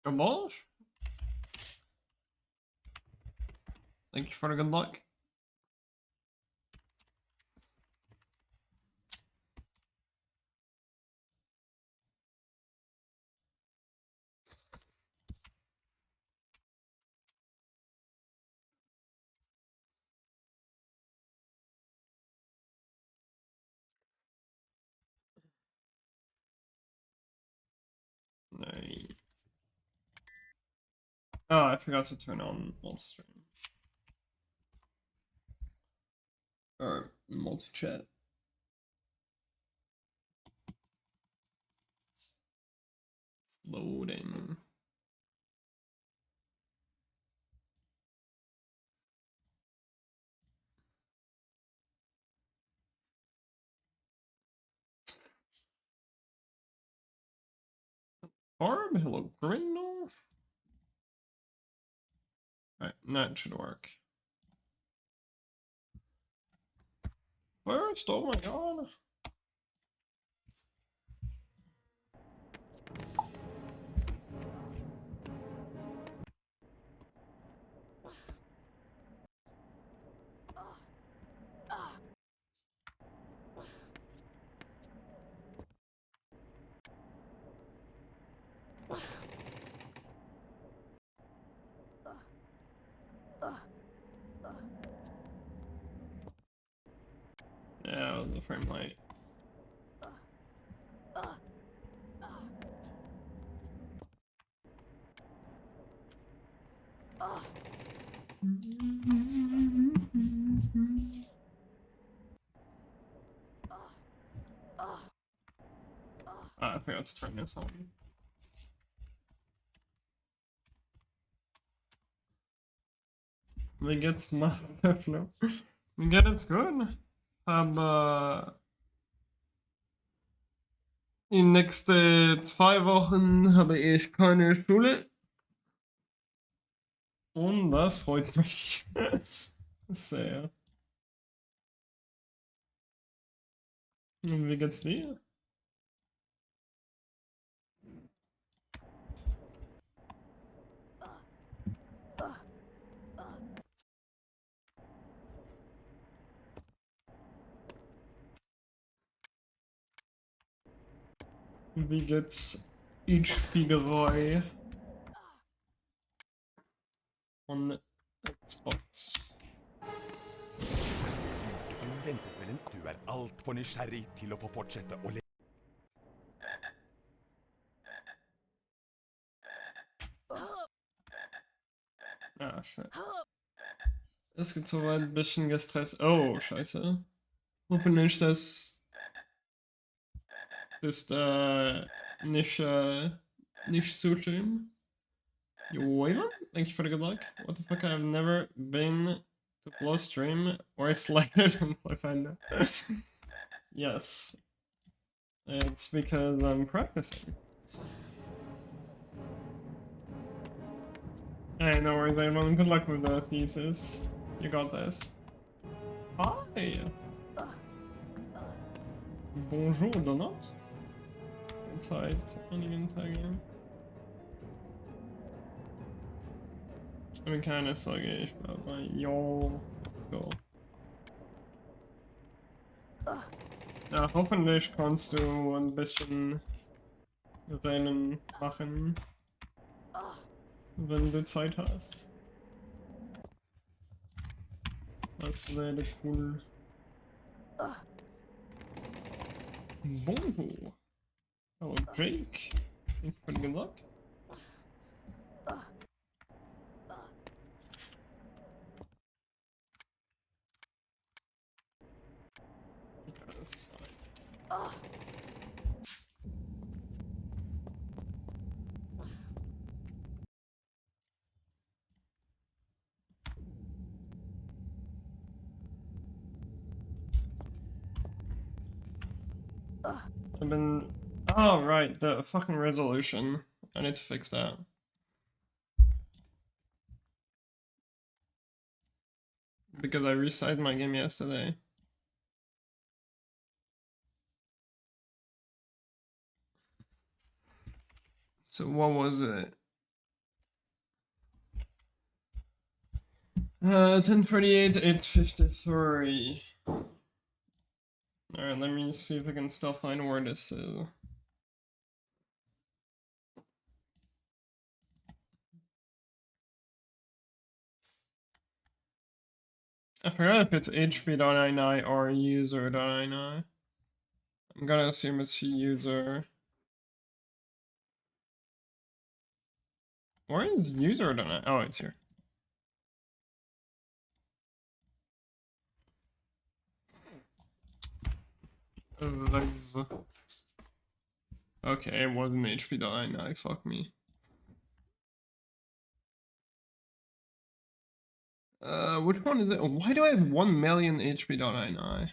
Abolish? Thank you for the good luck. No. Oh, I forgot to turn on multi-stream. Or multi-chat. Loading. Barb, hello, Grindel. Alright, that should work. First, oh my god. Yeah, it was a frame light. I forgot to turn this on. Vilket masterflow. Vilket ist gut. Aber in den nächsten 2 Wochen habe ich keine Schule. Und das freut mich sehr. Und wie geht's dir? Wie geht's Spiegelei von Xbox? Du ventet vel en du er altfor nysgjerrig til å få fortsette å leve. Ah, shit. Es gibt so ein bisschen gestresst. Oh, scheiße. Hoffentlich, das ist nicht so schlimm. Yo, Ivan, thank you for the good luck. What the fuck, I've never been to close stream or it's lighter than Cliffhanger. Yes. It's because I'm practicing. Hey, no worries, Ivan. Good luck with the thesis. You got this. Hi! Bonjour, Donut. Seit einigen Tagen. Keine Sorge, ich bleibe. Yo, let's go. Ja, hoffentlich kannst du ein bisschen Rennen machen, wenn du Zeit hast. Das wäre cool. Bonjour. Hello, Jake. Thank you for the good luck. I've been... Oh, right, the fucking resolution. I need to fix that. Because I resized my game yesterday. So what was it? 1038, 853. Alright, let me see if I can still find where this is. I forgot if it's hp.ini or user.ini. I'm gonna assume it's user. Where is user.ini? Oh, it's here. Legs. Okay, it wasn't hp.ini, fuck me. Which one is it? Why do I have 1 million hp.ini?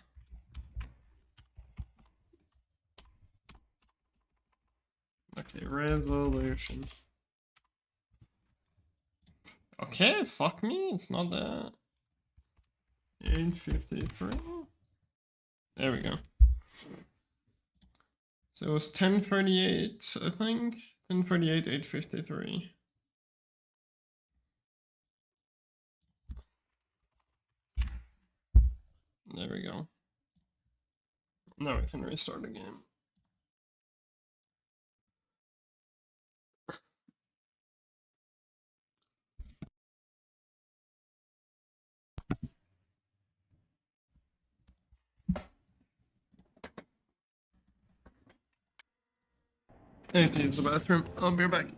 Okay, resolution. Okay, fuck me, it's not that. 853. There we go. So it was 1038, I think. 1038, 853. There we go. Now we can restart the game. I need to use the bathroom. I'll be right back.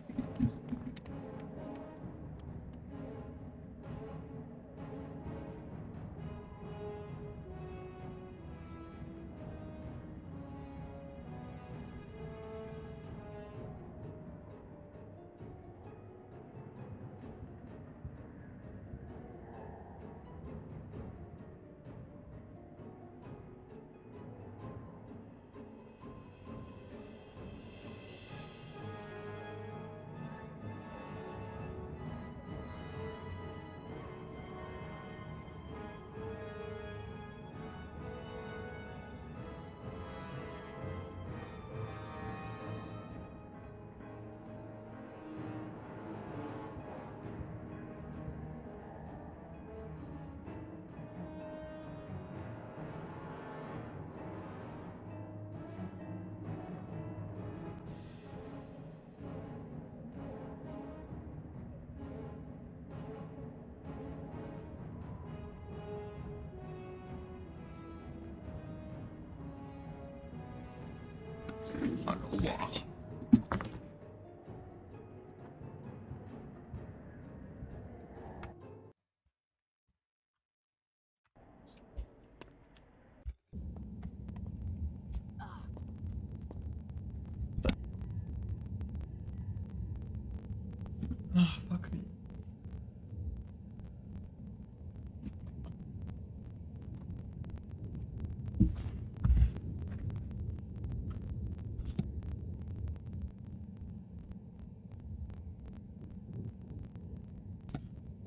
Oh, fuck me.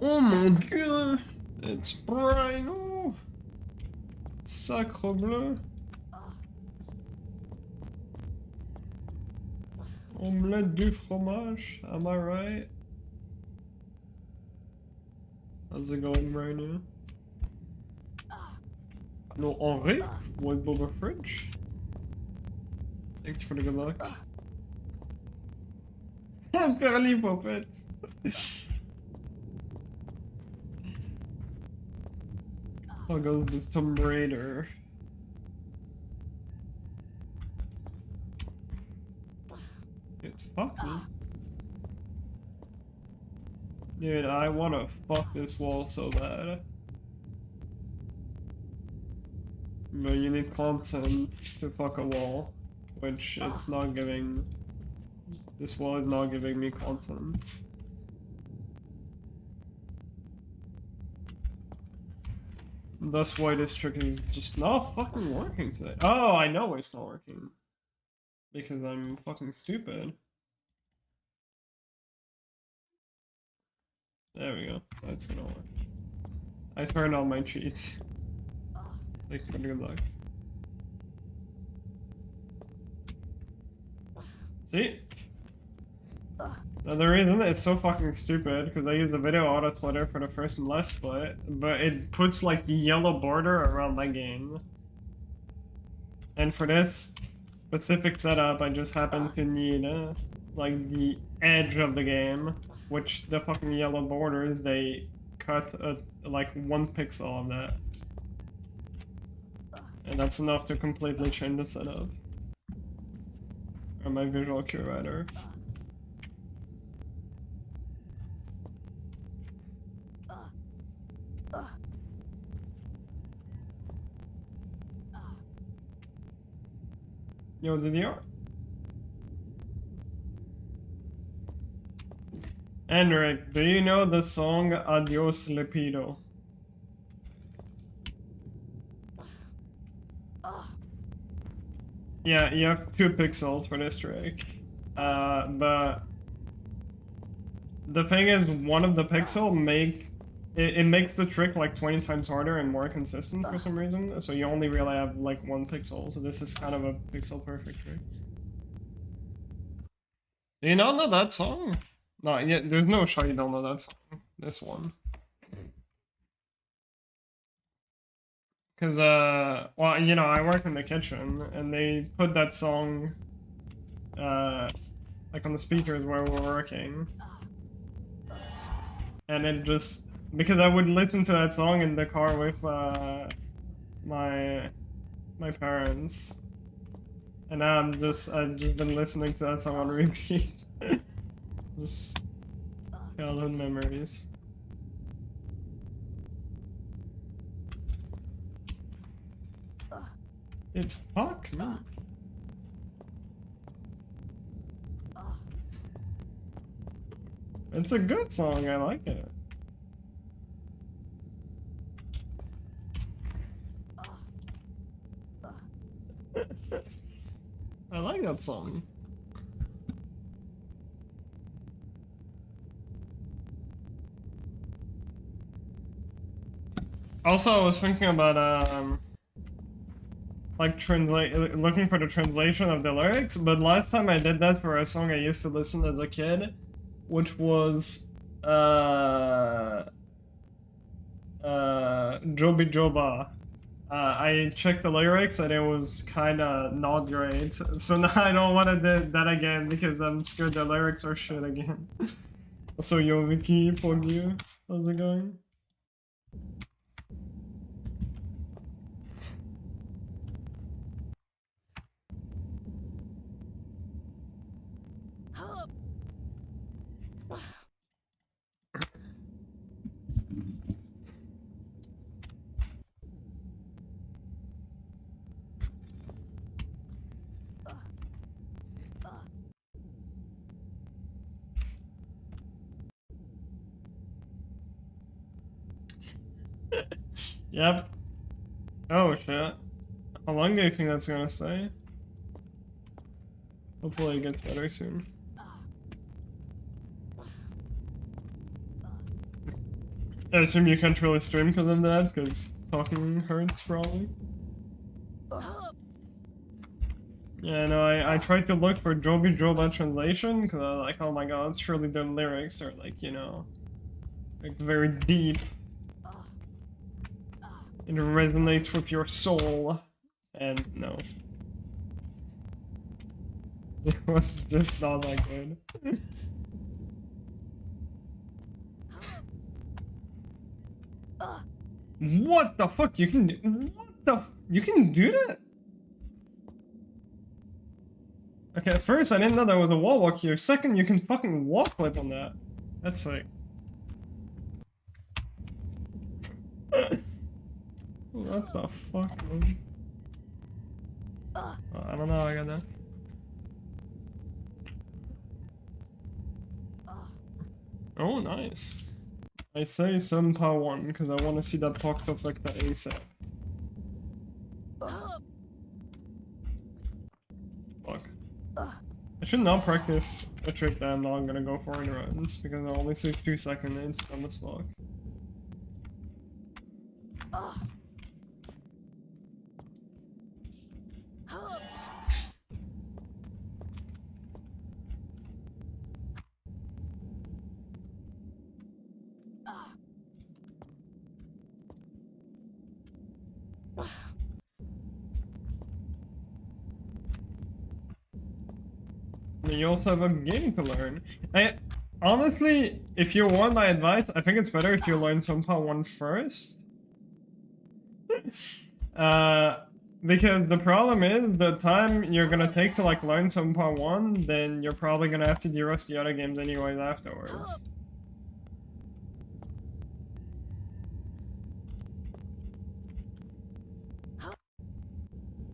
Oh mon dieu! It's bright! Oh! Sacre bleu! Omelette du fromage, am I right? How's it going right now? No Henri? White Boba Fridge? Thank you for the good luck. Fairly puppet. How goes the Tomb Raider? Dude, fuck me. Dude, I wanna fuck this wall so bad. But you need content to fuck a wall, which it's not giving. This wall is not giving me content. That's why this trick is just not fucking working today. Oh, I know it's not working. Because I'm fucking stupid. There we go. That's gonna work. I turned on my cheats. Thank you for the good luck. See? Now, the reason it's so fucking stupid, because I use the video auto splitter for the first and last split, but it puts like the yellow border around my game. And for this specific setup, I just happen to need like the edge of the game, which the fucking yellow borders, they cut like 1 pixel of that. And that's enough to completely change the setup. Or my visual curator. Yo, DDR? Enric, do you know the song Adios Lepido? Yeah, you have 2 pixels for this trick. But the thing is, one of the pixel it makes the trick like 20 times harder and more consistent for some reason. So you only really have like 1 pixel. So this is kind of a pixel perfect trick. Do you not know that song? No, yeah, there's no shot you don't know that song. This one. Cause well, you know, I work in the kitchen and they put that song like on the speakers where we're working. And it just, because I would listen to that song in the car with my parents. And now I've just been listening to that song on repeat. Just childhood memories. It fuck me. It's a good song, I like it. I like that song. Also, I was thinking about like looking for the translation of the lyrics, but last time I did that for a song I used to listen as a kid, which was Joby Joba. I checked the lyrics and it was kinda not great, so now I don't want to do that again because I'm scared the lyrics are shit again. Also, yo Vicky, Poggy, how's it going? Yep. Oh shit. How long do you think that's gonna stay? Hopefully it gets better soon. I assume you can't really stream because of that, because talking hurts probably. Yeah, no, I tried to look for Joby Joba translation, because I was like, oh my god, surely the lyrics are like, you know, like very deep. It resonates with your soul. And no. It was just not that good. What the fuck? You can do, you can do that? Okay, at first I didn't know there was a wall walk here. Second, you can fucking wall flip on that. That's like... What the fuck, man? Oh, I don't know, I got that. Oh, nice. I say some power 1 because I want to see that pocket effect ASAP. Fuck. I should not practice a trick that I'm not gonna go for in runs because it only takes 2 seconds and it's dumb as fuck. And you also have a game to learn. Honestly, if you want my advice, I think it's better if you learn Sunpa 1 first. Because the problem is, the time you're gonna take to like learn Sunpa 1, then you're probably gonna have to de-rust the other games anyways afterwards.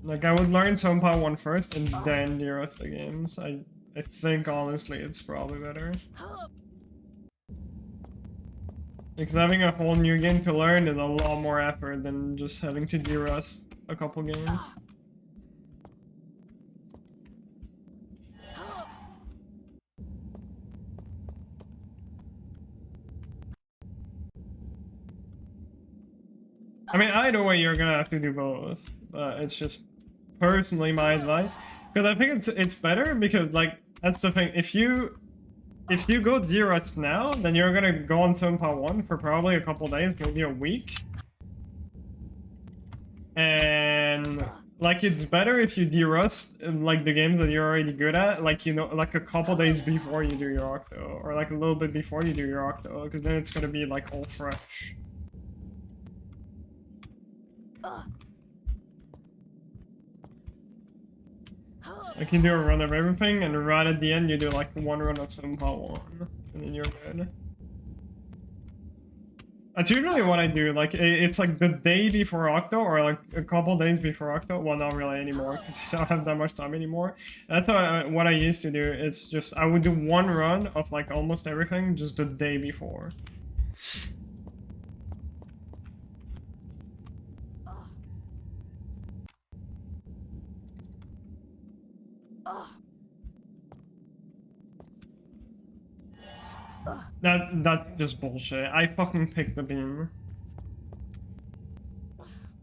Like, I would learn Sunpa 1 first and then de-rust the games. I think, honestly, it's probably better. Because having a whole new game to learn is a lot more effort than just having to de-rust a couple games. I mean, either way, you're gonna have to do both. But it's just personally my advice. Because I think it's better because, like, that's the thing. If you go de-rust now, then you're gonna go on Sunpa 1 for probably a couple days, maybe a week. And like, it's better if you de-rust like the games that you're already good at, like, you know, like a couple days before you do your Octo, or like a little bit before you do your Octo, because then it's gonna be like all fresh. Like, you do a run of everything, and right at the end you do like one run of Sunpa 1, and then you're good. That's usually what I do. Like, it's like the day before Octo, or like a couple days before Octo. Well, not really anymore, because I don't have that much time anymore. That's what I used to do. It's just, I would do one run of like almost everything just the day before. That's just bullshit. I fucking picked the beam.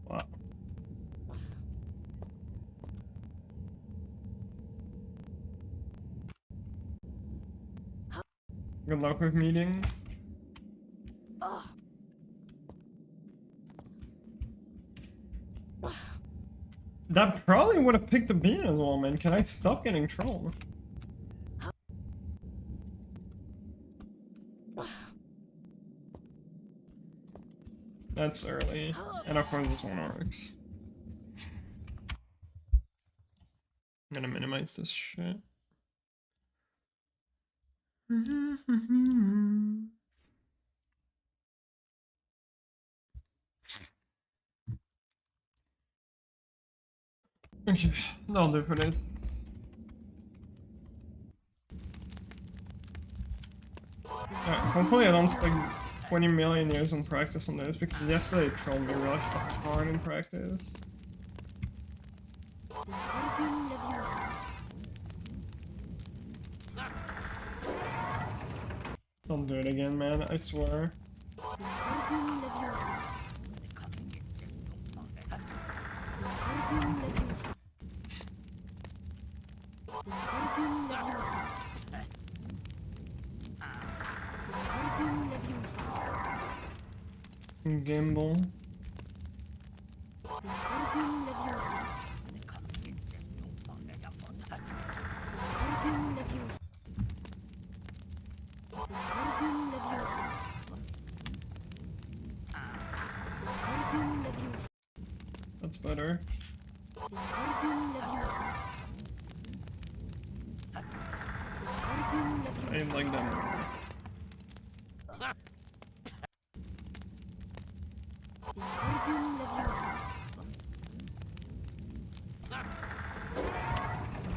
Wow. Good luck with meeting. That probably would have picked the beam as well, man. Can I stop getting trolled? That's early. And of course this one works. I'm gonna minimize this shit. Okay, that'll do for this. Hopefully I don't spend 20 million years in practice on this, because yesterday it trolled me really fucking hard in practice. Don't do it again, man, I swear. Gamble. That's better. I didn't like that more.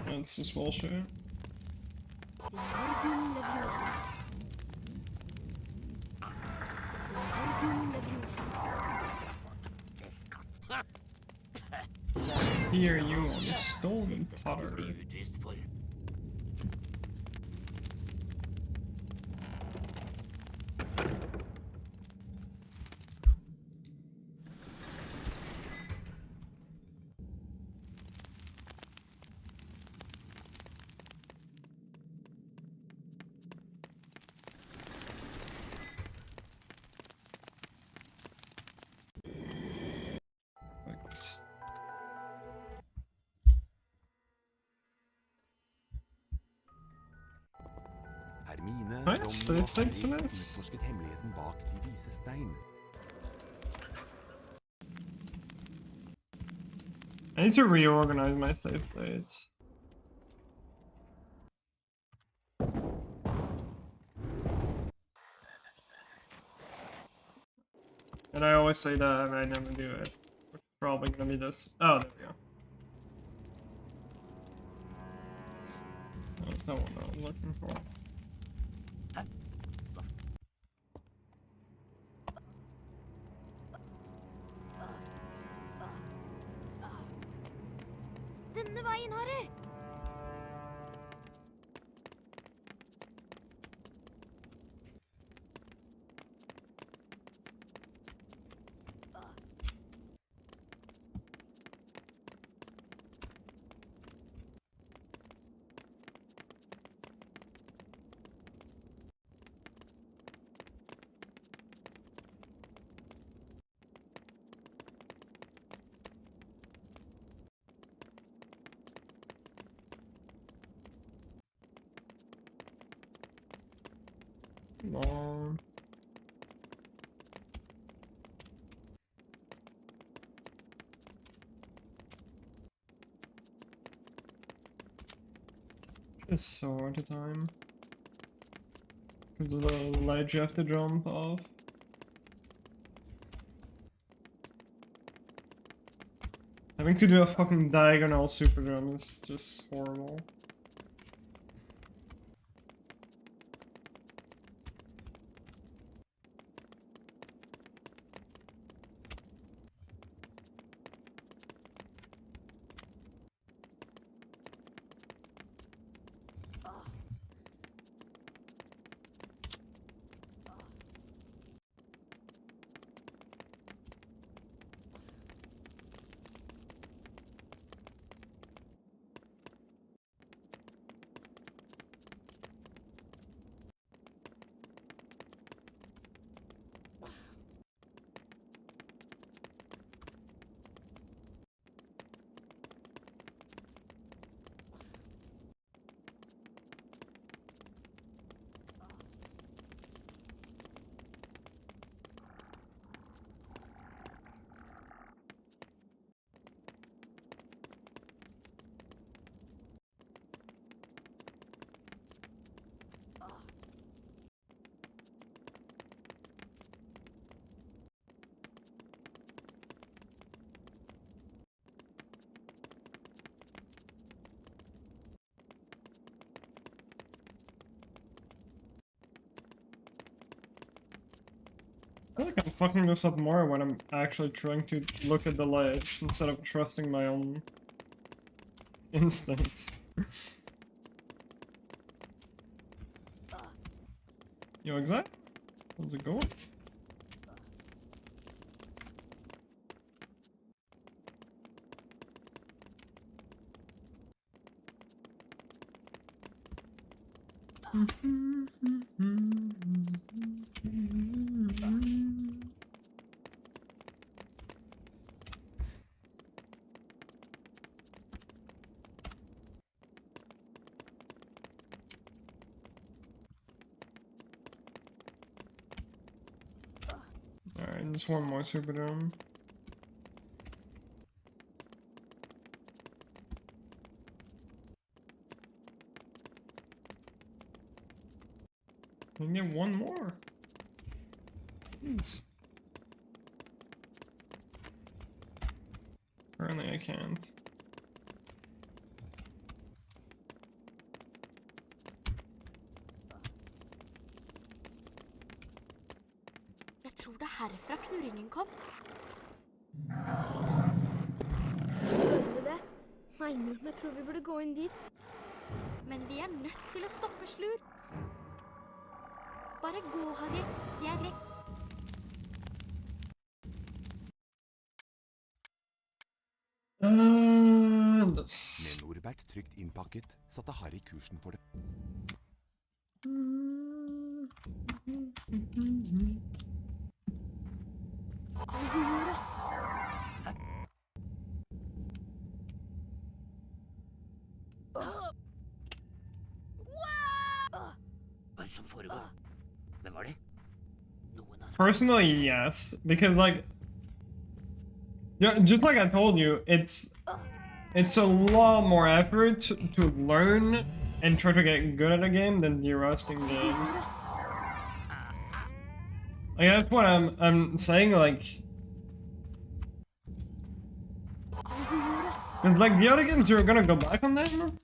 That's just bullshit. Here you on the stolen pottery. Har jeg Ron og saved for Harry this? utforsket hemmeligheten bak de vise stein. I need to reorganize my save states. And I always say that and I never do it. Which is probably gonna be this. Oh, there we go. That's not what I was looking for. Denne veien, Harry! Come on. Just so at a time. Because of the ledge you have to jump off. Having to do a fucking diagonal super jump is just horrible. I feel like I'm fucking this up more when I'm actually trying to look at the ledge instead of trusting my own instinct. Yo, exact? How's it going? Alright, just one more Superdome. I can get one more. Jeez. Apparently I can't. Jeg tror det er herfra knurringen kom. Hører du det? Nei, men jeg tror vi burde gå inn dit. Men vi er nødt til å stoppe Slur. Bare gå, Harry. Vi er rett. Med Norbert trygt innpakket, satte Harry kursen for det. Hva er det som foregår? Personally, yes, because like, yeah, just like I told you, it's a lot more effort to learn and try to get good at a game than the rusting games. Like that's what I'm saying. Like, because like the other games, you're gonna go back on them.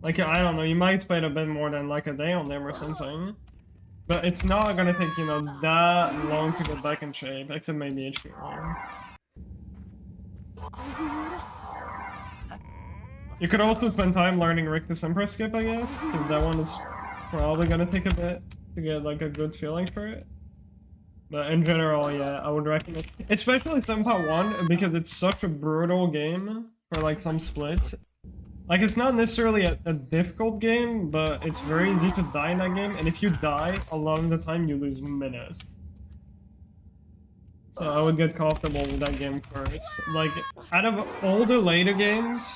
Like I don't know, you might spend a bit more than like a day on them or something. But it's not gonna take, you know, that long to get back in shape, except maybe HP. You could also spend time learning Rictus Empress Skip, I guess, because that one is probably gonna take a bit to get like a good feeling for it. But in general, yeah, I would recommend, especially 7.1, because it's such a brutal game for like some splits. Like, it's not necessarily a difficult game, but it's very easy to die in that game, and if you die, a lot of the time you lose minutes. So I would get comfortable with that game first. Like, out of all the later games,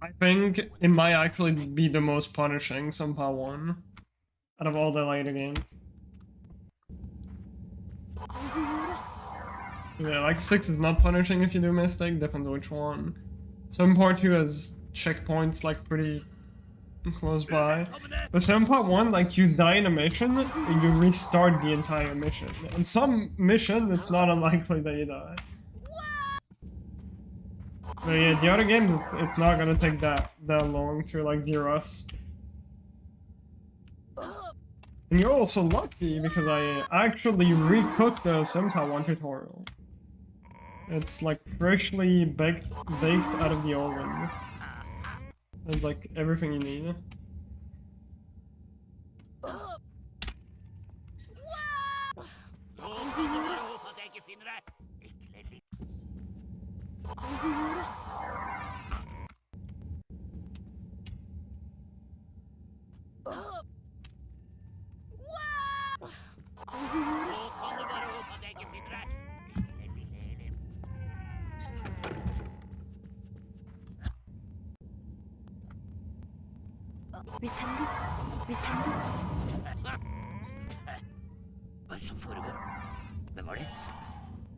I think it might actually be the most punishing, somehow one. Out of all the later games. Yeah, like 6 is not punishing if you do a mistake, depends which one. 7.2 has checkpoints like pretty close by. But 7.1, like you die in a mission, and you restart the entire mission. In some missions, it's not unlikely that you die. But yeah, the other games, it's not gonna take that long to like de-rust. And you're also lucky because I actually recooked the 7.1 tutorial. It's like freshly baked out of the oven. It's like everything you need. Hva er det som foregår? Hvem var det?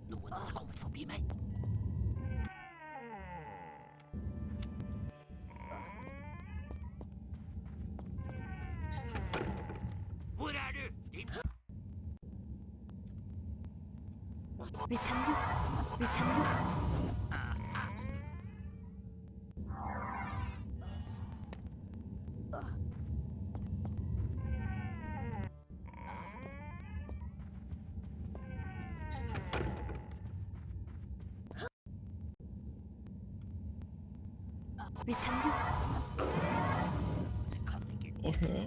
Noen hadde kommet forbi meg. Hvor er du, din... Okay.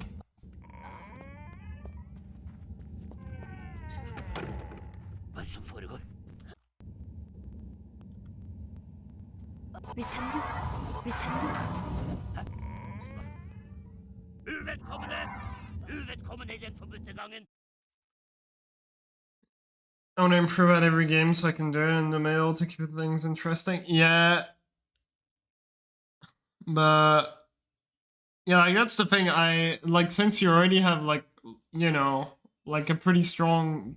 Hva er det som foregår? Uvedkommende! Uvedkommende I den forbudte gangen! I want to improve at every game so I can do it in the middle to keep things interesting. Yeah. But yeah, like that's the thing. I like, since you already have like, you know, like a pretty strong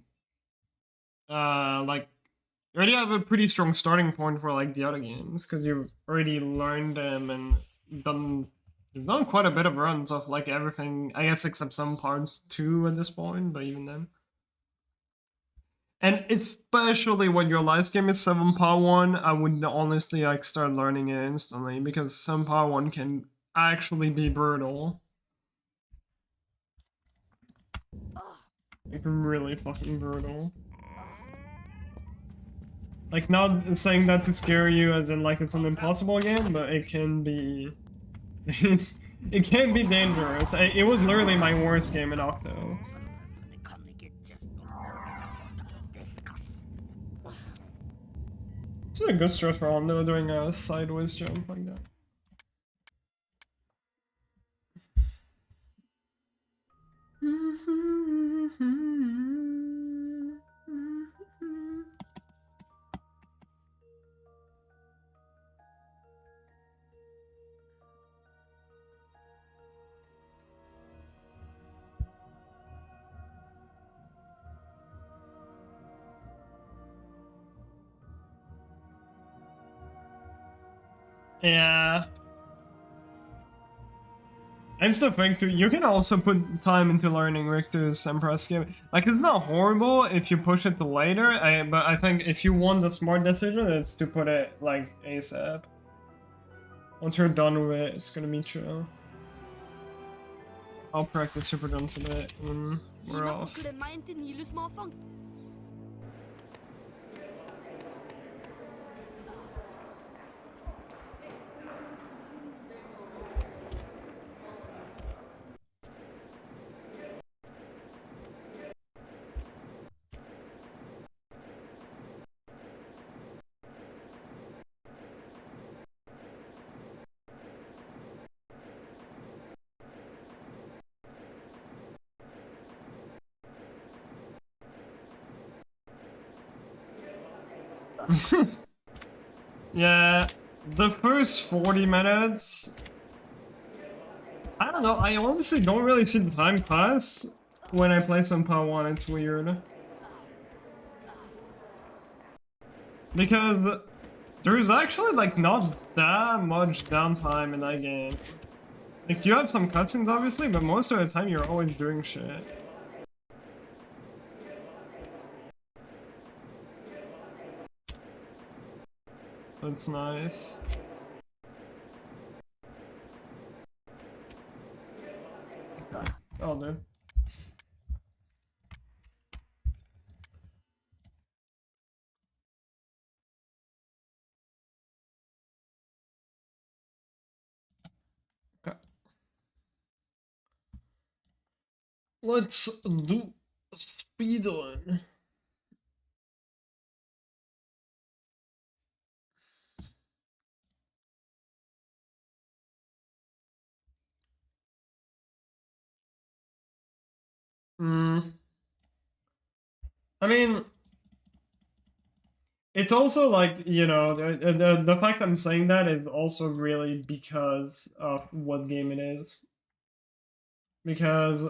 like you already have a pretty strong starting point for like the other games because you've already learned them and you've done quite a bit of runs of like everything, I guess, except some part 2 at this point, but even then. And especially when your last game is 7.1, I would honestly like start learning it instantly because 7.1 can actually be brutal. Like really fucking brutal. Like, not saying that to scare you as in like it's an impossible game, but it can be... it can be dangerous. It was literally my worst game in Octo. It's a good stretch for Hondo doing a sideways jump like that. Yeah. I still think too, you can also put time into learning Richter's Empress game. Like, it's not horrible if you push it to later, but I think if you want the smart decision, it's to put it, like, ASAP. Once you're done with it, it's gonna be chill. I'll practice Speedruns a bit, and we're off. Yeah, the first 40 minutes, I don't know, I honestly don't really see the time pass when I play some Power 1, it's weird. Because there's actually like not that much downtime in that game. Like, you have some cutscenes obviously, but most of the time you're always doing shit. That's nice. Oh, dude. Okay. Let's do speedrun. I mean, it's also like, you know, the fact I'm saying that is also really because of what game it is. Because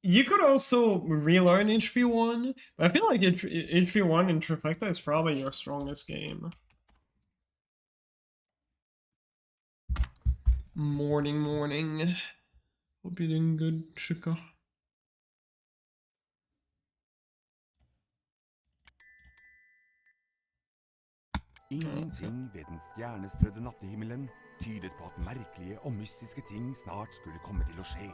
you could also relearn HP1, but I feel like HP1 in Trifecta is probably your strongest game. Morning. Hope you're doing good, Chica. Ingenting ved den stjernestrødde nattehimmelen tydet på at merkelige og mystiske ting snart skulle komme til å skje.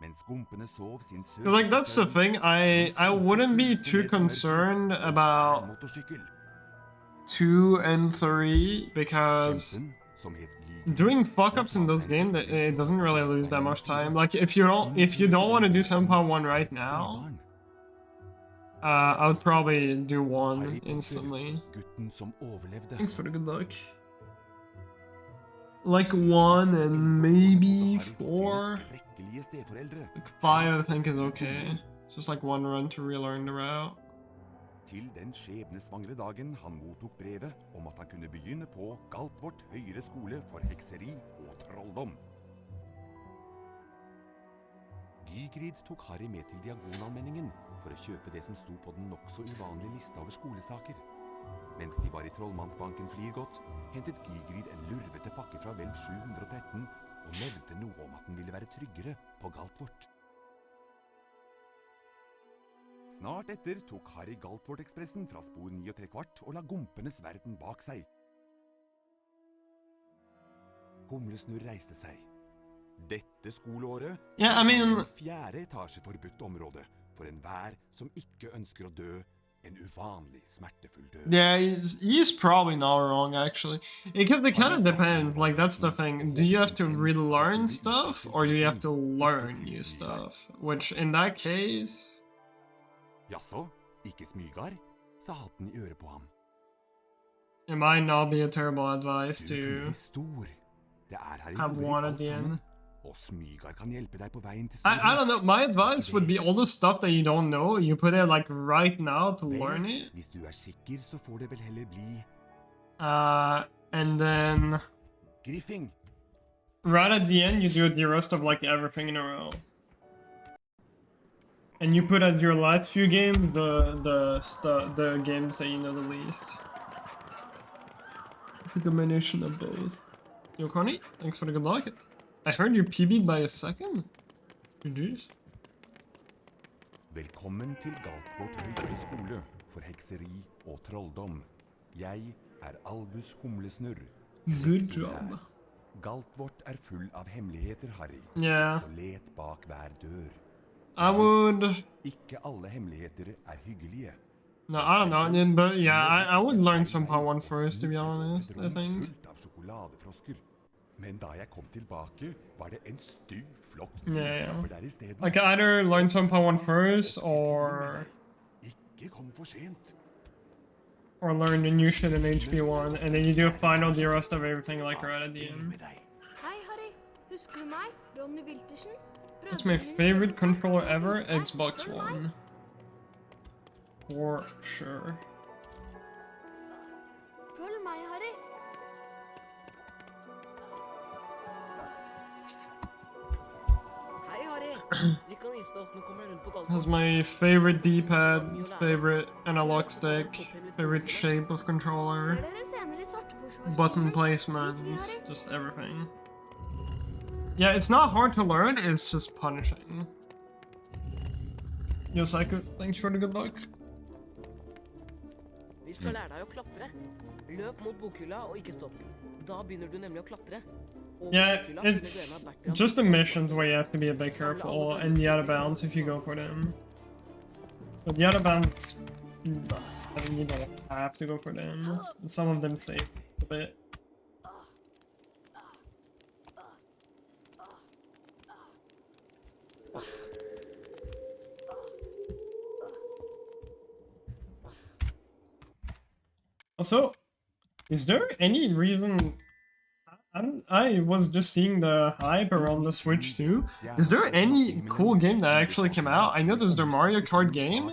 Mens gumpene sov sin søvn, like, that's the thing, I wouldn't be too concerned about 2 and 3 because doing fuck-ups in those games, it doesn't really lose that much time. Like, if you don't want to do 7.1 right now, I would probably do 1 instantly. Thanks for the good luck. Like 1 and maybe 4. Like 5 I think is okay. It's just like 1 run to relearn the route. Til den skjebnesvangre dagen han mottok brevet om at han kunne begynne på Galtvort høyere skole for hekseri og trolldom. Gygrid tok Harry med til Diagonalmenningen for å kjøpe det som sto på den nok så uvanlige lista over skolesaker. Mens de var i Trollmannsbanken Flirgodt, hentet Gygrid en lurvete pakke fra Hvelv 713 og nevnte noe om at den ville være tryggere på Galtvort. Snart etter tok Harry Galtvort-ekspressen fra spor 9¾ og la gumpenes verden bak seg. Humlesnurr reiste seg. Dette skoleåret Yeah, fjerde etasje forbudt område for enhver som ikke ønsker å dø en uvanlig smertefull død. Yeah, he's probably not wrong actually. Because it kind of depends, like that's the thing. Do you have to relearn stuff or do you have to learn new stuff? Which in that case... Jaså, ikke smygar, sa hatten i øret på ham. It might not be a terrible advice Du kunne to bli stor. Det her i have hodet one ditt at alt the sammen. end. Og smygar kan hjelpe deg på veien til I don't know, my advice would be all the stuff that you don't know, you put it like right now to learn it. Hvis du sikker, så får det vel heller bli... And then... Griffing! Right at the end, you do the rest of like everything in a row. And you put as your last few games the games that you know the least. a combination of both. Yo, Connie, thanks for the good luck. I heard you PB'd by a second. GG's. Velkommen til Galtvort høyere skole for hekseri og trolldom. Jeg Albus Humlesnurr. Good job. Galtvort full av hemmeligheter, Harry. Yeah. Så let bak hver dør. I would... Ikke alle hemmeligheter hyggelige. No, I don't know, but yeah, I would learn some part 1 first, to be honest, I think. Fullt av sjokoladefrosker. Men da jeg kom tilbake, var det en stygg flokk Yeah. der I stedet. Like, either learn some part 1 first, or... Ikke kom for sent. Or learn the new shit in HP1, and then you do a final the rest of everything like right at the end. Hei, Harry. Husker du meg? Ronny Wiltersen? That's my favorite controller ever, Xbox One. For sure. Følg meg, Harry. Hei, Harry. Vi kan vise deg hvordan du kommer rundt på Has Galtvort. my favorite D-pad, favorite analog stick, favorite shape of controller, Ser dere senere I Svarteforsvarsskolen? button placement, just everything. Yeah, it's not hard to learn, it's just punishing. Yo, Psycho, thanks for the good luck. Vi skal lære deg å klatre. Løp mot bokhylla og ikke stopp. Da begynner du nemlig å klatre. Og Yeah, bokhylla finner du it's en av background just the som missions står where you have to be a bit careful and be out of bounds if you go for them. But the out of bounds, I mean, you don't have to go for them. Some of them save a bit. Also, is there any reason... I was just seeing the hype around the Switch too. Is there any cool game that actually came out? I know there's the Mario Kart game,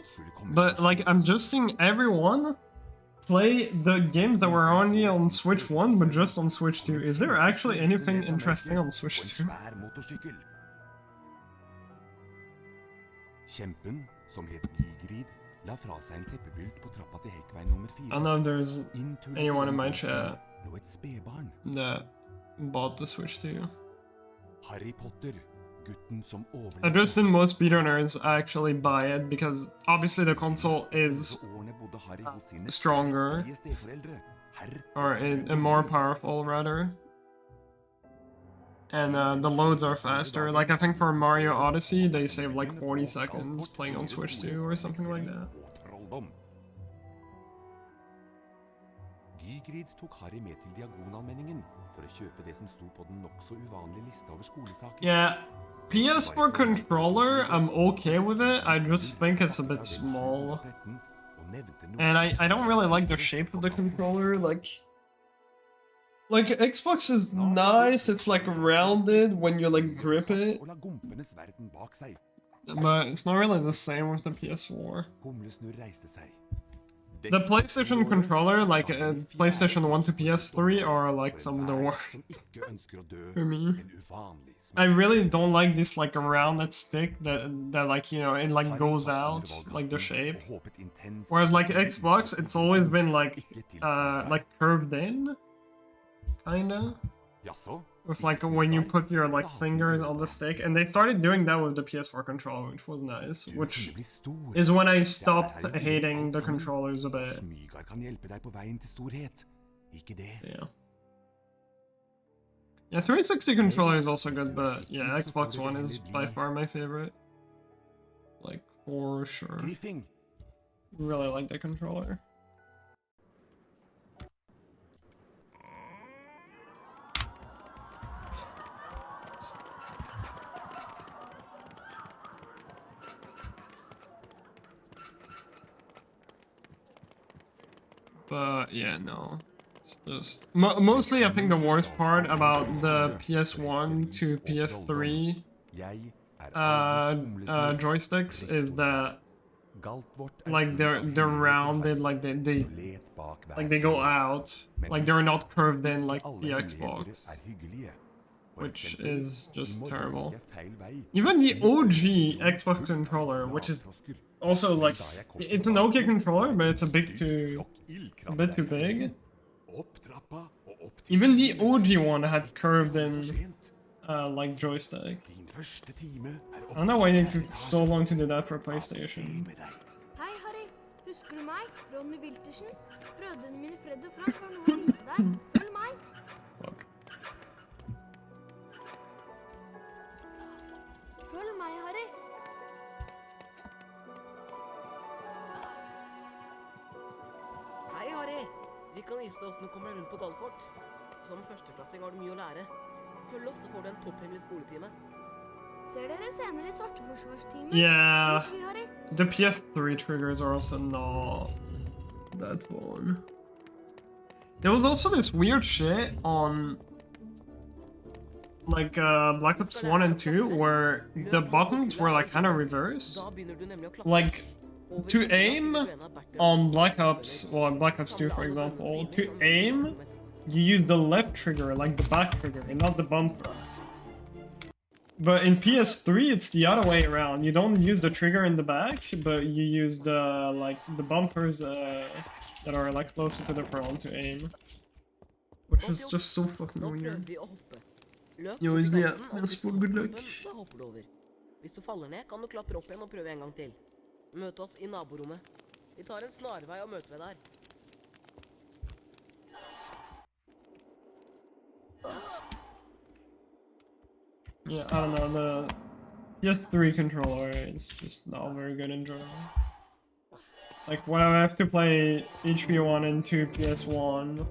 but like I'm just seeing everyone play the games that were only on Switch 1 but just on Switch 2. Is there actually anything interesting on Switch 2? Kjempen, som het Gigrid, la fra seg en teppebylt på trappa til Hekkvei nummer 4. I don't know if there's Inntil anyone in my chat lå et spedbarn. that bought the Switch 2. Harry Potter, gutten som I just think most speedrunners actually buy it because obviously the console is stronger, or more powerful rather, and the loads are faster. Like I think for Mario Odyssey they save like 40 seconds playing on Switch 2 or something like that. Gigrid tok Harry med til Diagonalmenningen for å kjøpe det som sto på den nok så uvanlige lista over skolesaker. Yeah, PS4 controller, I'm okay with it. I just think it's a bit small. And I don't really like the shape of the controller. Like Xbox is nice, it's like rounded when you like grip it. But it's not really the same with the PS4. The PlayStation controller, like PlayStation 1 to PS3, are like some of the worst for me. I really don't like this like rounded stick that like, you know, it like goes out, like the shape. Whereas like Xbox, it's always been like curved in, kinda. With like when you put your like fingers on the stick, and they started doing that with the PS4 controller, which was nice, which is when I stopped hating the controllers a bit. Yeah. Yeah, 360 controller is also good, but yeah, Xbox One is by far my favorite. Like, for sure. Really like the controller. But yeah, no. It's just mostly I think the worst part about the PS1 to PS3 joysticks is that like they're rounded, like they go out, like they're not curved in like the Xbox, which is just terrible. Even the OG Xbox controller, which is also like it's an okay controller, but it's a bit too big. opp til Even the timene. OG one had curved For in, sent. like joystick. Din første time I don't know why it took so long to do that for a Av sted PlayStation. med deg. Hei, Harry. Husker du meg? Ronny Wiltersen? Brødrene mine Fred og Frank har noe å vise deg. Følg meg. Fuck. Følg meg, Harry. Hei, Harry. Vi kan vise deg hvordan du kommer deg rundt på golfkort. Som førsteklassing har du mye å lære. Følg oss, så får du en topphemmelig skoletime. Ser dere senere i Svarteforsvarstimen? Yeah, Vet vi, Harry? the PS3 triggers are also not that fun. There was also this weird shit on like Black Ops 1 and 2 where the buttons were like kind of reversed. Da begynner du nemlig å klatre. Like Over to bukula aim finner du en av Bertil on Olsens Black beste Ops, venner. well, Black Ops 2 Samle for alle example, bøndene to dine, aim, som du you use the left trigger, like the back trigger, and not the bumper. But in PS3, it's the other way around. You don't use the trigger in the back, but you use the like the bumpers that are like closer to the front to aim, which is just so fucking Nå prøver weird. vi å hoppe. Løp Yo, bort is til the kanten, og that's trykk for på good luck. hoppknappen, da hopper du over. Hvis du faller ned, kan du klatre opp igjen og prøve en gang til. Møte oss i naborommet. Vi tar en snarvei og møter deg der. Yeah, I don't know, the PS3 controller is just not very good in general. Like when I have to play HP1 and 2 PS1,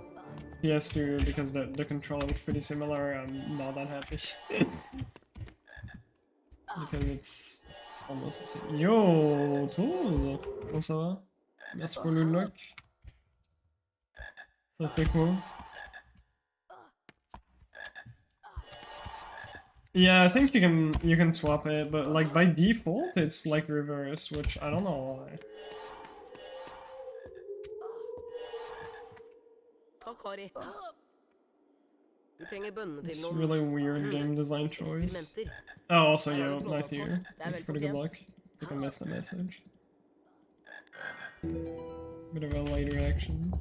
PS2 because the controller is pretty similar, I'm not that happy. Because it's almost the same. Yo, tools! Comment ça va? Merci pour le look. Ça fait quoi? Yeah, I think you can swap it, but like by default it's like reverse, which I don't know why. Takk, Harry. Vi trenger bønnene til It's noen really weird game design choice. eksperimenter. Oh, also, Her har yo, du night trådløst here. kort. Det er Thank you for the good velfortjent. luck. I think I missed the message. Bit of a late reaction.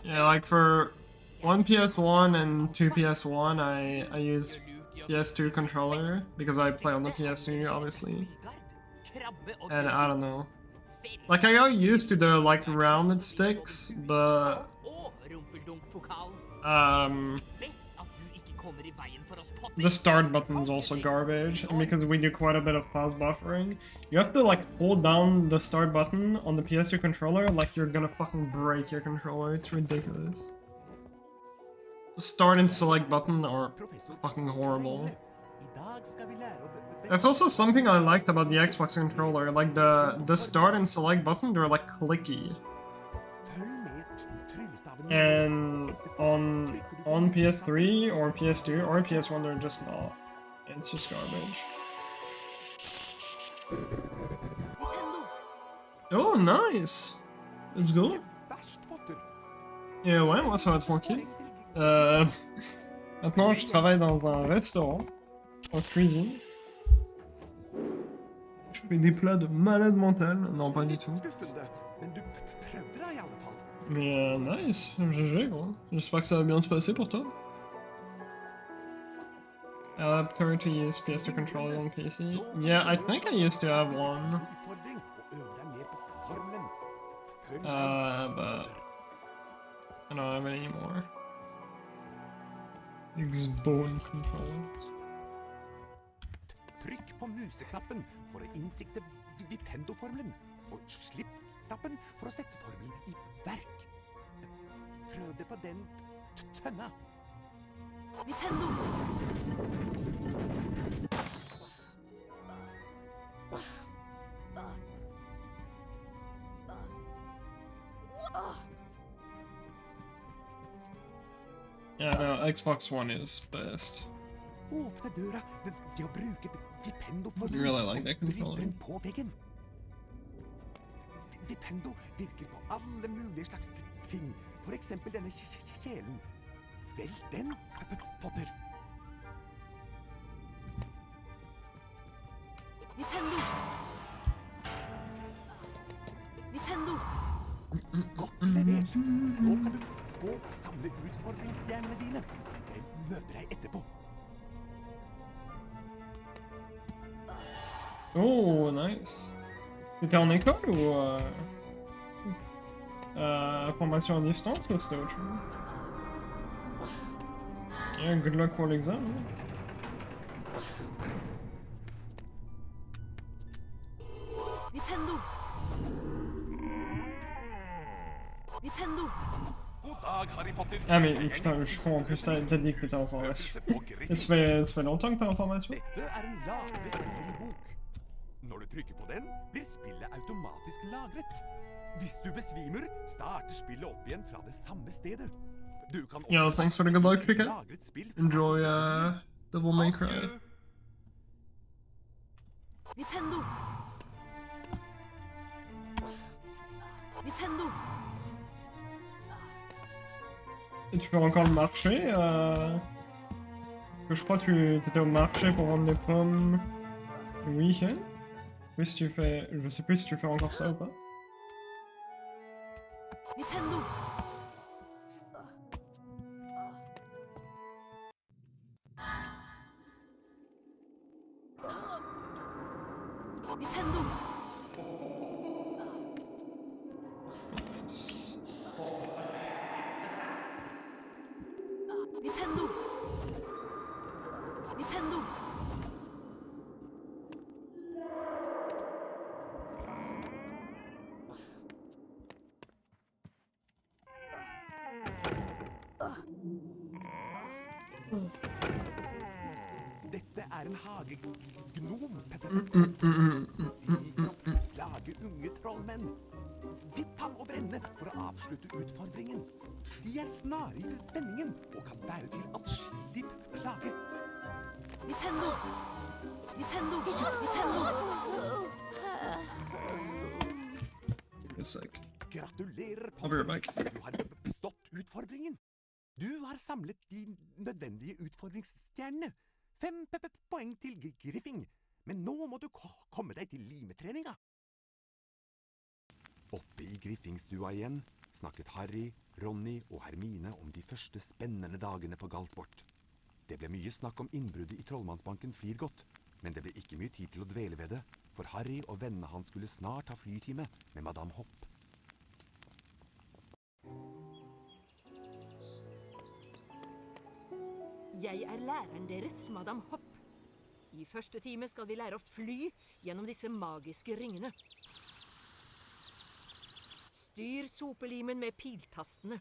Yeah, like for one PS1 and two PS1, I use PS2 controller because I play on the PS2, obviously. And I don't know. Like I got used to the like rounded sticks, but the start button is also garbage, and because we do quite a bit of pause buffering, you have to like hold down the start button on the PS2 controller like you're gonna fucking break your controller. It's ridiculous. The start and select button are fucking horrible. That's also something I liked about the Xbox controller, like the start and select button, they're like clicky. And on PS3 or PS2 or PS1 they're just not. It's just garbage. Oh nice! Let's go. Et ouais, moi ça va tranquille. Maintenant je travaille dans un restaurant, en cuisine. Je fais des plats de malade mental. Non, pas du tout. Mais nice, GG gros. J'espère que ça va bien se passer pour toi. Adapter to use PS2 controller on PC. Yeah, I think I used to have one. But I don't have it anymore. X-Bone controllers. Trykk på museknappen for å innsikte Nintendo-formelen, og slipp knappen for å sette formelen i verk. Prøv det på den tønna. Yeah, no, Xbox One is best. Åpne døra ved å bruke Nintendo-formelen. You really like that og bryte controller. den på veggen. Nintendo virker på alle mulige slags ting. For eksempel denne kjelen. Velg den, Potter. Godt levert. Nå kan du gå og samle utfordringsstjernene dine. Jeg møter deg etterpå. Oh, nice. C'était en école ou formation à distance ou c'était autre chose? Yeah, good luck pour l'examen. God dag, Harry Potter. Ah mais putain, je crois en plus t'as dit que t'étais en formation. Ça fait longtemps que t'es en formation? Dette en lagre spillbok. Når du trykker på den, blir spillet automatisk lagret. Hvis du besvimer, starter spillet opp igjen fra det samme stedet. Du kan også Yeah, thanks for the good luck, Trika. lagret spill fra Enjoy andre. Devil May Cry. Adjø. Et tu peux encore le marché. Je crois que tu étais au marché pour vendre des pommes le week-end. Oui, si tu fais... Je sais plus si tu fais encore ça ou pas. Nice. Dette en hagegnom, Pepper. Lage unge trollmenn. Vipp ham og brenne for å avslutte utfordringen. De snare i vendingen og kan være til atskillig plage. Just a sec. Gratulerer, I'll be right back. Du har bestått utfordringen. Du har samlet de nødvendige utfordringsstjernene. 5 poeng til Griffing. Men nå må du komme deg til limetreninga. Oppe i Griffingstua igjen snakket Harry, Ronny og Hermine om de første spennende dagene på Galtvort. Det ble mye snakk om innbruddet i Trollmannsbanken Flirgodt, men det ble ikke mye tid til å dvele ved det, for Harry og vennene hans skulle snart ha flytime med Madame Hopp. Jeg læreren deres, Madame Hopp. I første time skal vi lære å fly gjennom disse magiske ringene. Styr sopelimen med piltastene.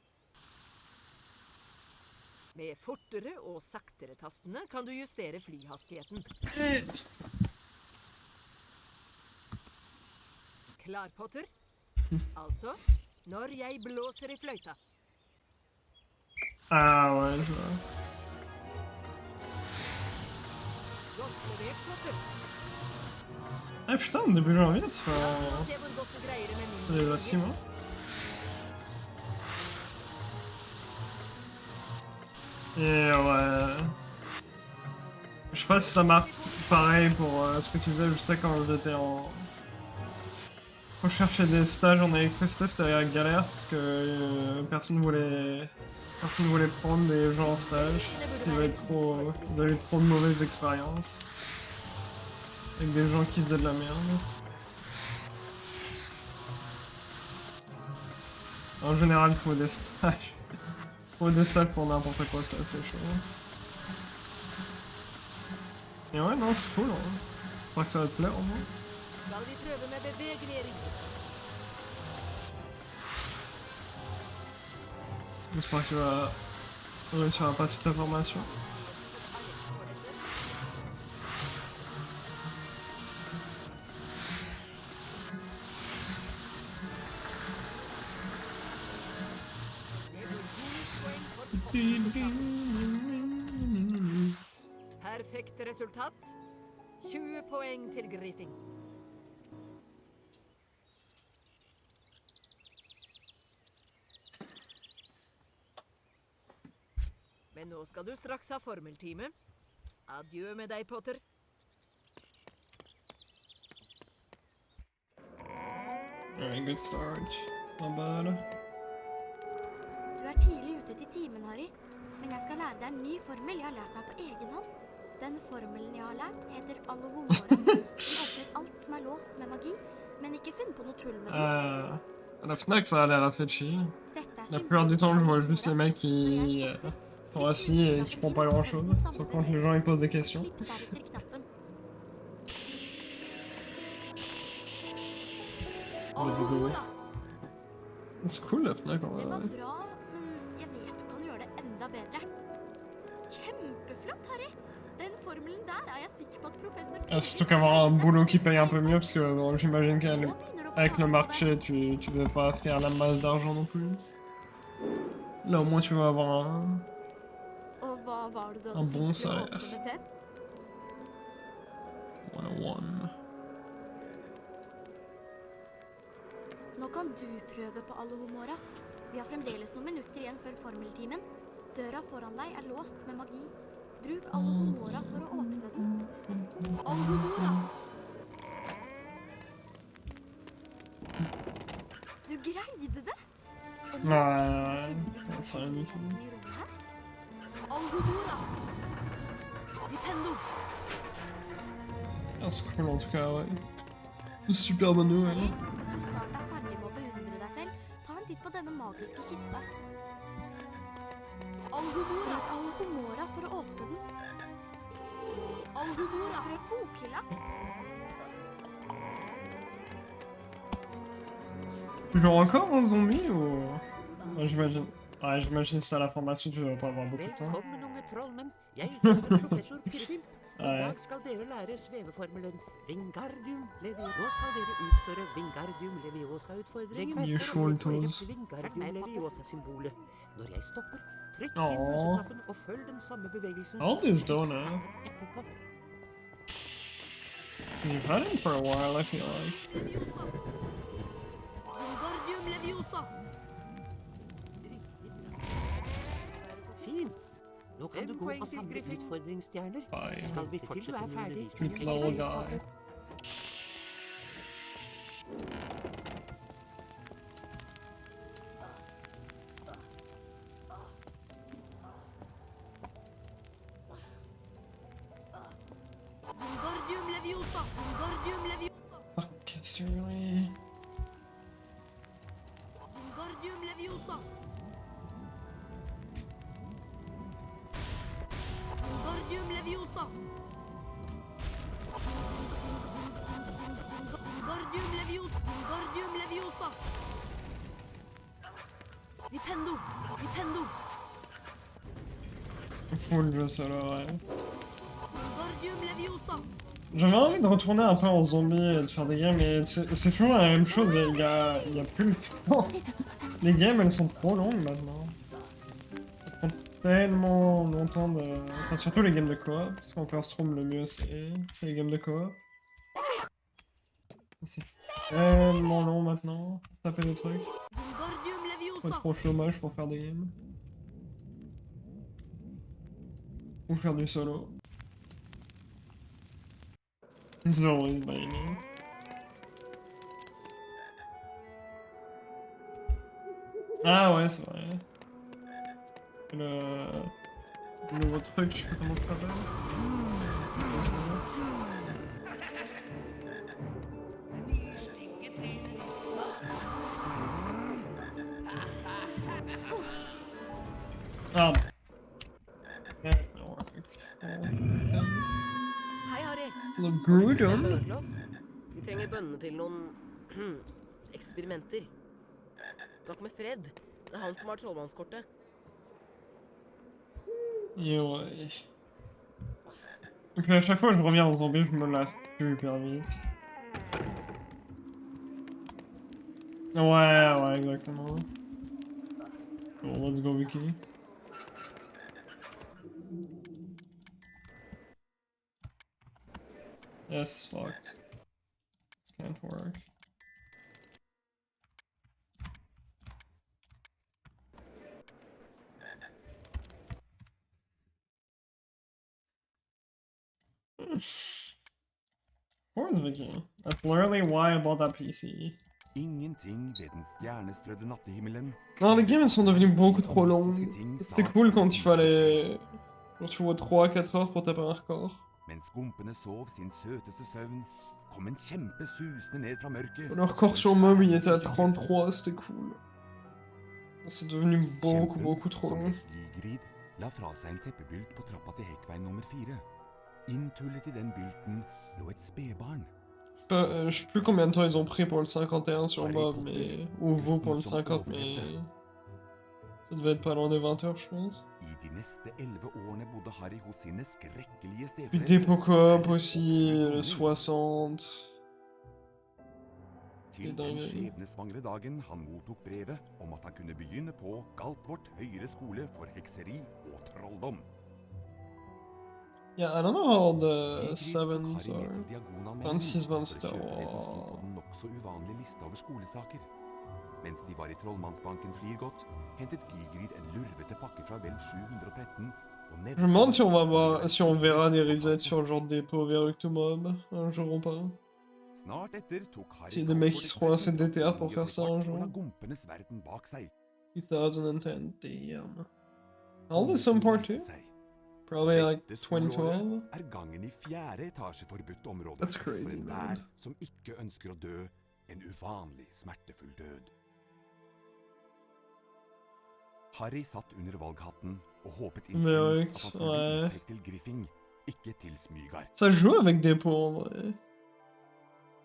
Med fortere og saktere tastene kan du justere flyhastigheten. Klar, Potter? Altså, når jeg blåser i fløyta. Ah ouais, je vois. Godt levert, Potter. Ah putain, début janvier, ça La oss nå fait... se hvor godt du greier det med min Ça fait déjà 6 mois. Et ouais... Je sais pas si ça marche pareil pour ce que tu faisais, je sais quand j'étais en... Quand je cherchais des stages en électricité, c'était la galère parce que personne voulait prendre des gens en stage. Parce qu'ils avaient trop de mauvaises expériences. Avec des gens qui faisaient de la merde. En général, il faut des stages. Faut des stages pour n'importe quoi, c'est assez chaud. Et ouais, non, c'est cool. Hein. J'espère que ça va te plaire au moins. Skal vi prøve med bevegelige ringer? J'espère que tu vas réussir à passer ta formation. Perfekt resultat. 20 poeng til Griffing. Men nå skal du straks ha formeltime. Adjø med deg, Potter. Alright, good start. It's not bad. Du er tidlig ute til timen, Harry. Men jeg skal lære deg en ny formel jeg har lært meg på egen hånd. Den formelen jeg har lært, heter Alohomora. Den åpner alt som er låst med magi, men ikke finn på noe tull med den. La Fnac, ça a l'air assez chill. Dette er La plupart du temps, je vois juste les mecs qui sont assis et qui font pas grand chose. Sauf quand les gens ils posent des questions. Slipp deretter knappen. Alohomora! C'est cool, la Fnac, en Det var vrai. bra, men jeg vet du kan gjøre det enda bedre. Kjempeflott, Harry! Den formelen der er jeg sikker på at professor... Surtout qu'avoir un boulot qui paye un peu mieux, parce que j'imagine Nå qu'avec begynner du å få le tak på marché, det. tu veux pas faire la masse d'argent non plus. Là, au moins, tu vas avoir Og hva var det du Un hadde bon tenkt å salaire. åpne med den? 101. Nå kan du prøve på Alohomora. Vi har fremdeles noen minutter igjen før formeltimen. Døra foran deg er låst med magi. Bruk Alohomora for å åpne den. Alohomora! Du greide det! Ouais, ça rien du tout. I rommet her. Alohomora! Nintendo! Ah, c'est cool en tout cas, ouais. Super bonne Harry, nouvelle. hvis du snart er ferdig med å beundre deg selv, ta en titt på denne magiske kista. Alohomora! Bruk Alohomora for å åpne den. Alohomora! Prøv bokhylla. Genre encore un zombie ou... Ouais, j'imagine. Ouais, j'imagine c'est à la formation, tu vas pas avoir beaucoup de temps. Velkommen, unge trollmenn. Jeg heter professor Pirvin. I Nei. dag skal dere lære sveveformelen Wingardium Leviosa. Nå skal dere utføre Wingardium Leviosa-utfordringen. You for å sure bli toes. Wingardium Leviosa-symbolet. Når jeg stopper, trykk Åh. inn museknappen og følg den samme bevegelsen. All this donut. Etterpå. You've had him for a while, I feel like. Leviosa! Wingardium Leviosa! Fint. Nå kan du Fem gå poeng og til samle Griffin. utfordringsstjerner. Bye. Skal vi fortsette med Cute undervisningen? little guy. Wingardium Leviosa! Wingardium Leviosa! Fuck, seriously? Wingardium Leviosa! Wingardium Leviosa! Wingardium Leviosa! Wingardium Leviosa! Nintendo! Nintendo! Full jeu solo, ouais. Wingardium Leviosa! J'avais envie de retourner un peu en zombie et de faire des games, mais c'est toujours la même chose, il y a plus le temps. Les games, elles sont trop longues maintenant. Ça prend tellement longtemps de... Enfin, surtout les games de coop, parce qu'en Hearthstone, le mieux, c'est les games de coop. C'est tellement long maintenant, pour taper des trucs. Wingardium Faut être Leviosa! trop chômage pour faire des games. Ou faire du solo. It's always baiting. Ah ouais, c'est vrai. Le nouveau truc, je sais pas comment ça s'appelle. Ah. Hei, Harry. The Har du sett en Grudon? bønnekloss? Vi trenger bønnene til noen eksperimenter. Snakk med Fred. Det er han som har trollmannskortet. Yo, ouais. Et puis à chaque fois que je reviens en zombie, je me lasse super vite. Ouais, exactement. Bon, let's go, Vicky. Yes, it's fucked. This can't work. Of course, Vicky. That's literally why I bought that PC. Ingenting ved den stjernestrødde nattehimmelen. Non, les games sont devenus beaucoup trop longues. C'était cool quand il fallait... Genre, tu vois 3-4 heures pour taper un record. Mens gompene sov sin søteste søvn, kom en kjempe susende ned fra mørket. Le record sur mob, il était à 33, c'était cool. C'est devenu beaucoup trop long. Som het Gigrid, la fra seg en teppebylt på trappa til Hekkveien nummer 4. Inntullet i den bylten lå et spedbarn. Je sais plus combien de temps ils ont pris pour le 51 sur mob, mais... Ou vous pour le 50, mais... Ça devait être pas loin des 20 heures, je pense. I de neste 11 årene bodde Harry hos sine skrekkelige Puis steforeldre. Dépôt Coop aussi, le 60... Til den skjebnesvangre dagen han mottok brevet om at han kunne begynne på Galtvort høyere skole for hekseri og trolldom. Yeah, I don't know how old the Gigrid tok sevens Harry are. med til diagonalmeldingen 26, for å 27, kjøpe det som sto på åh. den nokså uvanlige lista over skolesaker. Mens de var i trollmannsbanken Flirgodt, hentet Gigrid en lurvete pakke fra vel 713 og Je me demande si on va voir, si on verra des resets sur le genre dépôt Verructo Mob un jour ou pas. Snart etter tok Harry Si des mecs qui seront assez Galtvort DTA pour ekspressen faire ça un og jour. la gompenes verden bak seg. 2010, damn. How old is some part 2? Probably like Dette skoleåret 2012? er gangen i 4. etasje forbudt område That's crazy, for enhver man. som ikke ønsker å dø en uvanlig smertefull død. Harry satt under valghatten og håpet intenst at han skulle bli utpekt til Griffing, ikke til Smygar. Ça joue avec Dépôt en vrai.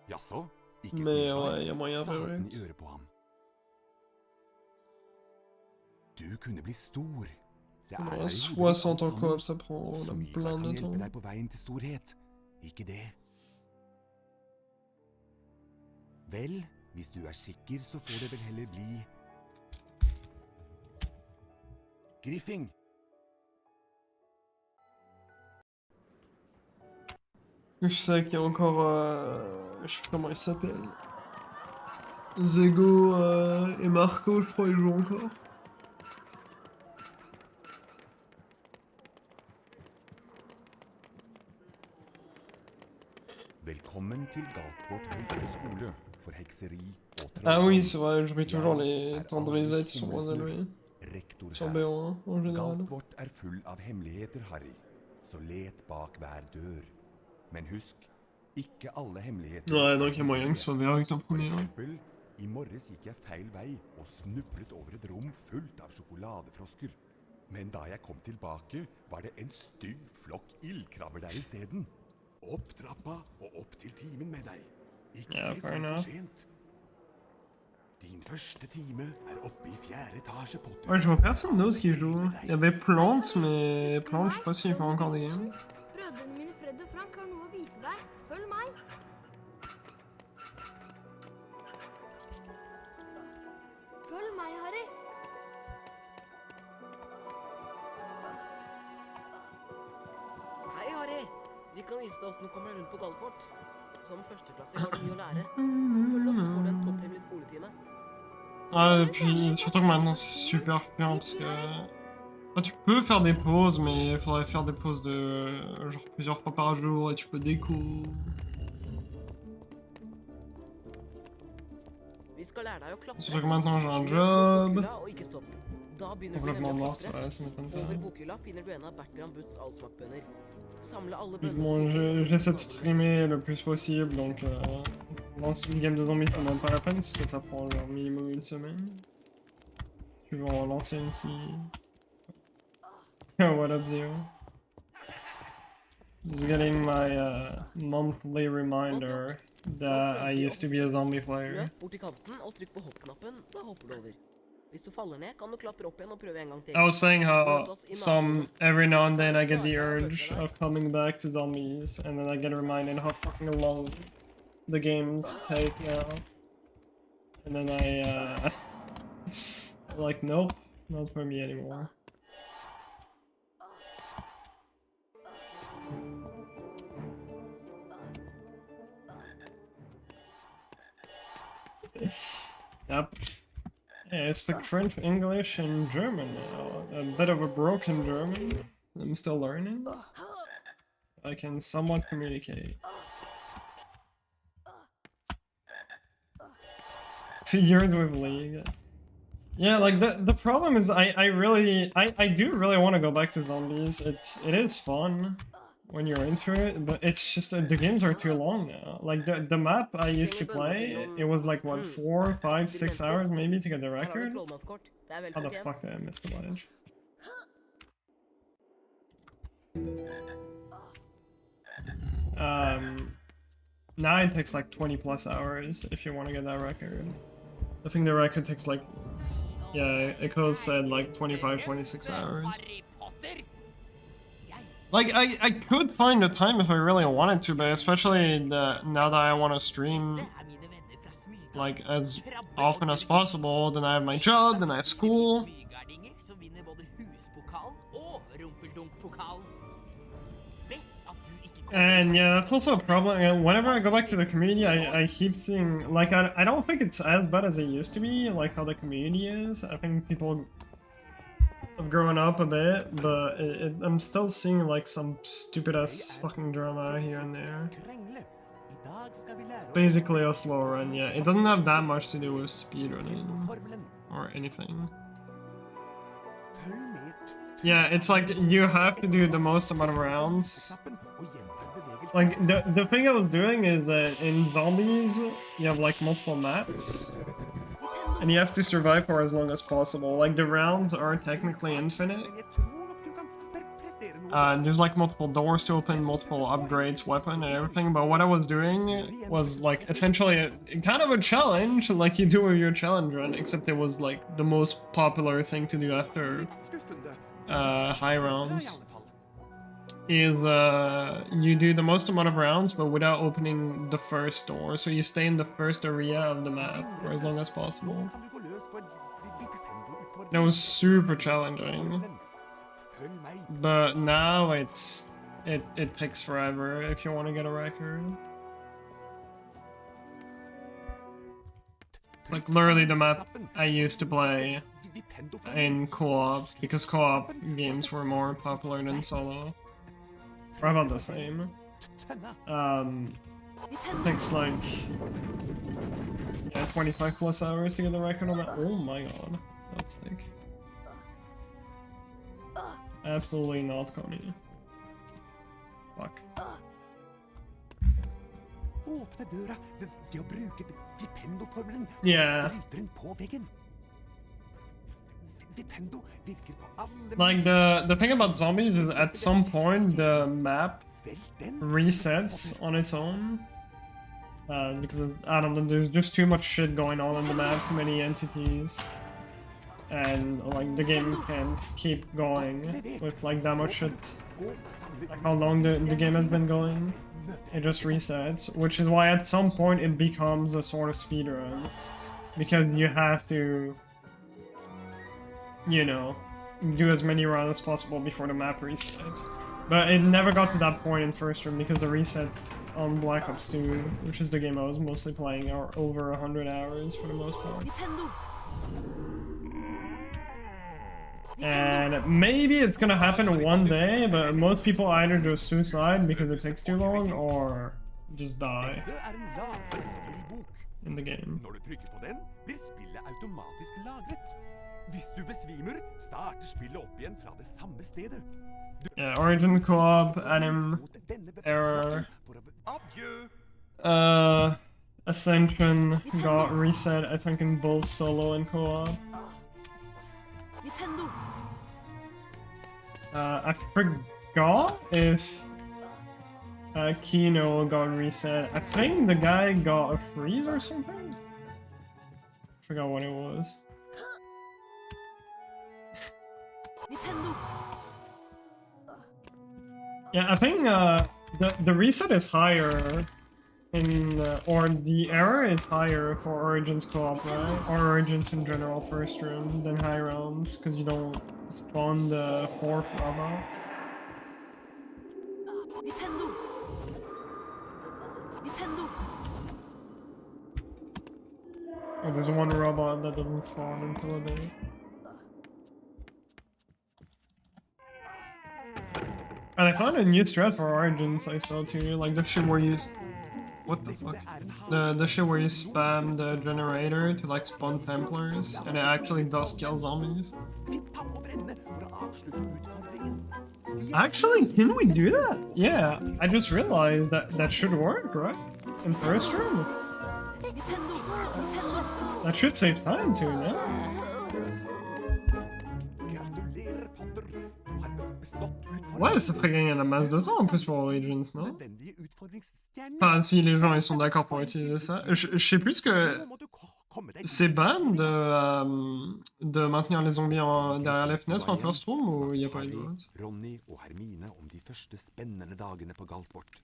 Jaså, ikke Mais Smygar, ouais, y a moyen sa hatten i Verruct. øret på ham. Du kunne bli stor. Det er her i hodet ditt 60 alt en sammen, coop, ça og prend Smygar plein kan de hjelpe temps. deg på veien til storhet. Ikke det? Vel, hvis du er sikker, så får det vel heller bli Griffing. Je sais qu'il y a encore... je sais plus comment il s'appelle. Zego et Marco, je crois, ils jouent encore. Velkommen til Galtvort høyere skole for hekseri og Ah trolldom. oui, c'est vrai, je mets toujours Jeg les er temps de Aldous reset qui sont moins Humlesnurr, élevés. rektor Sur her. B1 en général. Galtvort er full av hemmeligheter, Harry, så let bak hver dør. Men husk, ikke alle hemmeligheter Ouais, donc il y a moyen que ce soit Verruct en For premier. Ouais. eksempel, i morges gikk jeg feil vei og snublet over et rom fullt av sjokoladefrosker. Men da jeg kom tilbake, var det en stygg flokk ildkrabber der isteden. Opp trappa og opp til timen med deg. Ikke Ja, fair kom for enough. sent. Din første time er oppe i 4. etasje, Potter. Ouais, je vois personne d'autre qui joue. Il y avait Plante, mais Plante, je sais pas s'il fait encore des games. Brødrene mine Fred og Frank har noe å vise deg. Følg meg. Følg meg, Harry. Hei, Harry. Vi kan vise deg hvordan du kommer deg rundt på Galtvort. Som førsteklassing har du mye å lære. Følg oss, så får du en topphemmelig skoletime. Ouais, et puis surtout que maintenant c'est super chiant parce que... Enfin, tu peux faire des pauses, mais il faudrait faire des pauses de genre plusieurs fois par jour et tu peux déco. Vi skal lære deg å klatre. Surtout que maintenant j'ai un Løp mot job. bokhylla og ikke stopp. Da begynner du Complètement nemlig å mort, klatre. ouais, ça m'étonne Over pas. bokhylla finner du en av Bertrand Butts allsmakkbønner. Samle alle Puis bønnene bon, på j'essaie de streamer le plus possible, donc lancer une game de zombies c'est même pas la peine parce que ça prend genre minimum une semaine. Tu vas en lancer une qui... Oh, what up, Zero? Just getting my monthly reminder that I used to be a zombie player. Løp bort til kanten og trykk på hoppknappen. Da hopper du over. Hvis du faller ned, kan du klatre opp igjen og prøve en gang til. I was saying how every now and then I get the urge of coming back to zombies, and then I get reminded how fucking long the games take now. And then I like, nope, not for me anymore. Yep. Yeah, I speak French, English, and German now. A bit of a broken German. I'm still learning. I can somewhat communicate. 2 years with League. Yeah, like the problem is I do really want to go back to zombies. It is fun when you're into it, but it's just the games are too long now. Like the map I used to play, it was like what 4, 5, 6 hours maybe to get the Her har du record. trollmannskort. Det er vel How the fortjent. fuck did I miss the ledge? Now it takes like 20 plus hours if you want to get that record. I think the record takes like, yeah, Echo said like 25, 26 hours. Like, I could find the time if I really wanted to, but especially now that I want to stream like as often as possible, then I have my job, then I have school. And yeah, that's also a problem. And whenever I go back to the community, I keep seeing, like, I don't think it's as bad as it used to be, like how the community is. I think people have grown up a bit, but I'm still seeing like some stupid ass fucking drama here and there. Basically a slow run, yeah. It doesn't have that much to do with speedrunning or anything. Yeah, it's like you have to do the most amount of rounds. Like, the thing I was doing is in zombies, you have like multiple maps. And you have to survive for as long as possible. Like, the rounds are technically infinite. There's like multiple doors to open, multiple upgrades, weapon, and everything. But what I was doing was like essentially kind of a challenge, like you do with your challenge run, except it was like the most popular thing to do after high rounds. Is you do the most amount of rounds, but without opening the first door. So you stay in the first area of the map for as long as possible. That was super challenging. But now it takes forever if you want to get a record. Like literally the map I used to play in co-op, because co-op games were more popular than solo. Or about the same. It takes like 25 plus hours to get the record on that. Oh my god, that's sick. Absolutely not, Connie. Fuck. Yeah. Like the thing about zombies is at some point the map resets on its own. Because I don't know, there's just too much shit going on in the map, too many entities. And like the game can't keep going with like that much shit. Like how long the game has been going. It just resets, which is why at some point it becomes a sort of speedrun. Because you have to, you know, do as many rounds as possible before the map resets. But it never got to that point in first room because the resets on Black Ops 2, which is the game I was mostly playing, are over 100 hours for the most part. And maybe it's gonna happen one day, but most people either do suicide because it takes too long, or just die in the game. Når du trykker på den, blir spillet automatisk lagret. Hvis du besvimer, starter spillet opp igjen fra det samme stedet. Yeah, Origin co-op, anim, error. Ascension got reset, I think, in both solo and co-op. I forgot if Kino got reset. I think the guy got a freeze or something? I forgot what it was. Yeah, I think the reset is higher in or the error is higher for Origins co-op, right? Or Origins in general first room than high rounds, because you don't spawn the fourth robot. Oh, there's one robot that doesn't spawn until a day. And I found a new strat for Origins I saw too, like the shit where you What the fuck? The shit where you spam the generator to like spawn Templars, and it actually does kill zombies. Actually, can we do that? Yeah, I just realized that should work, right? In first room. That should save time too, no? Gratulerer, Potter. Du har bestått utfordringen. Ouais, ça ferait gagner la masse de temps en plus pour Origins, non? Nødvendige utfordringsstjerner. Enfin, si les gens ils sont d'accord pour utiliser ça. Je sais plus que Nå må du komme deg c'est ban de maintenir les zombies derrière les fenêtres en first room ou il n'y a pas eu de vote? Ronny og Hermine om de første spennende dagene på Galtvort.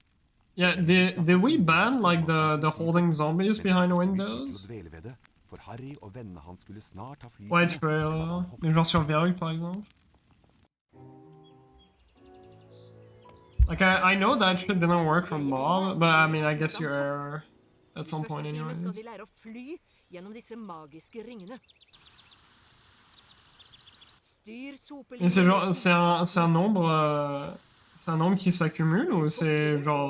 Yeah, did we ban like the holding zombies behind windows? For Harry og vennene hans skulle snart ha fly. Ouais, tu peux... mais genre sur verrue par exemple. Like, I know that shit didn't work for Mob, but I mean, I guess you're error at some point anyways. Skal vi lære å fly gjennom disse magiske ringene. Styr Mais c'est genre, c'est un nombre qui s'accumule ou c'est genre